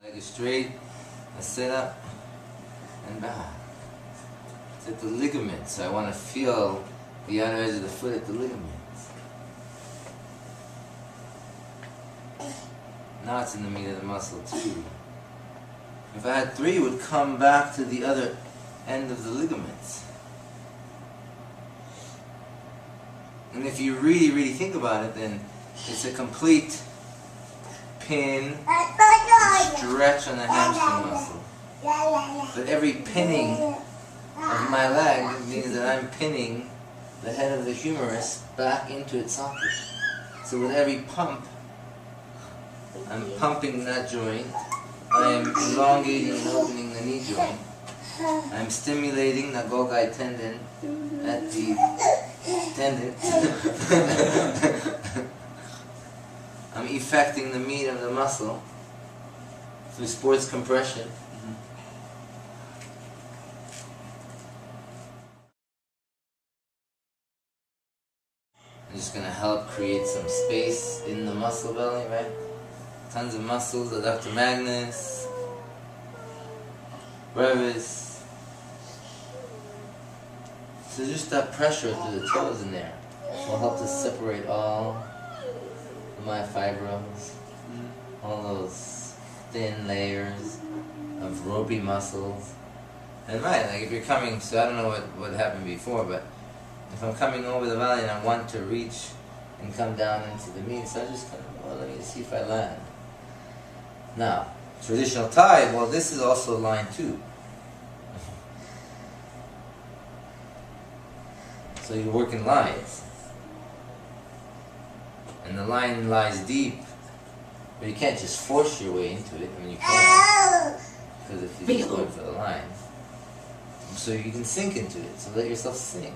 Leg is straight, I sit up, and back. It's at the ligaments, so I want to feel the outer edge of the foot at the ligaments. Now it's in the meat of the muscle too. If I had 3, it would come back to the other end of the ligaments. And if you really think about it, then it's a complete pin, stretch on the hamstring muscle. But every pinning of my leg means that I'm pinning the head of the humerus back into its socket. So with every pump, I'm pumping that joint, I am elongating and opening the knee joint, I'm stimulating the Golgi tendon at the tendon. I'm effecting the meat of the muscle through sports compression. I'm just going to help create some space in the muscle belly, right? Tons of muscles, adductor magnus, brevis. So just that pressure through the toes in there will help to separate all the myofibrils, all those thin layers of ropey muscles. And right, like if you're coming, so I don't know what happened before, but if I'm coming over the valley and I want to reach and come down into the meat, so I just kind of, well, let me see if I land. Now, traditional Thai, well, this is also line 2. So you work in lines. And the line lies deep, but you can't just force your way into it. I mean, you can, because if you're just going for the line. So you can sink into it, so let yourself sink.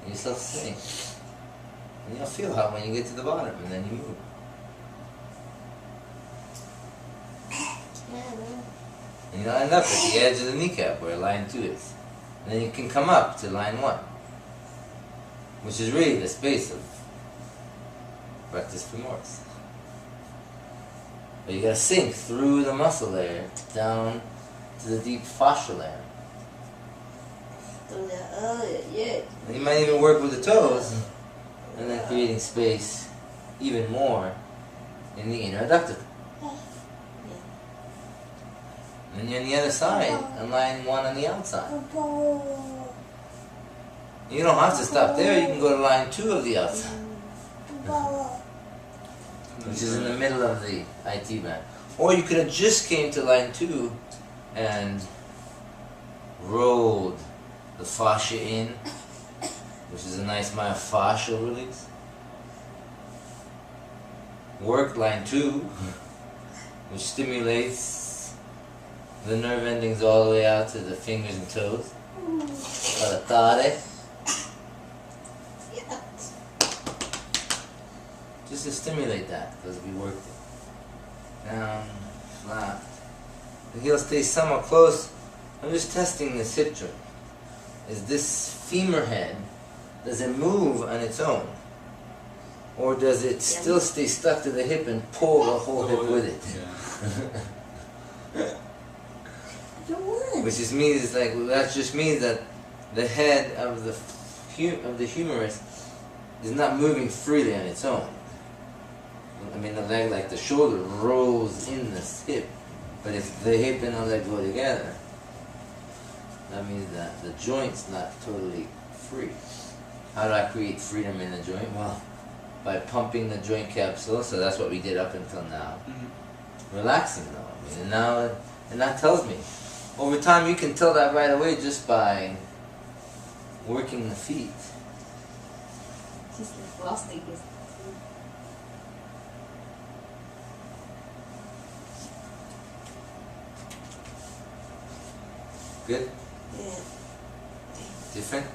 And yourself sink. And you'll feel how when you get to the bottom, and then you move. And you'll end up at the edge of the kneecap where line 2 is. And then you can come up to line 1, which is really the space of rectus femoris. But you gotta sink through the muscle layer down to the deep fascia layer. And you might even work with the toes and then creating space even more in the inner adductor. And you're on the other side, on line 1 on the outside. You don't have to stop there, you can go to line 2 of the outside, which is in the middle of the IT band. Or you could have just came to line 2 and rolled the fascia in, which is a nice myofascial release. Work line 2, which stimulates the nerve endings all the way out to the fingers and toes. Paratare. Just to stimulate that, because we worked it. Down, flat. The heel stays somewhat close. I'm just testing this hip joint. Is this femur head, does it move on its own? Or does it still stay stuck to the hip and pull the whole hip with it? Which just means that just means that the head of the humerus is not moving freely on its own. I mean, the leg, like the shoulder, rolls in the hip, but if the hip and the leg go together, that means that the joint's not totally free. How do I create freedom in the joint? Well, by pumping the joint capsule, so that's what we did up until now. Relaxing though, I mean, and that tells me. Over time, you can tell that right away just by working the feet. Just like plastic is. Good? Yeah. Different?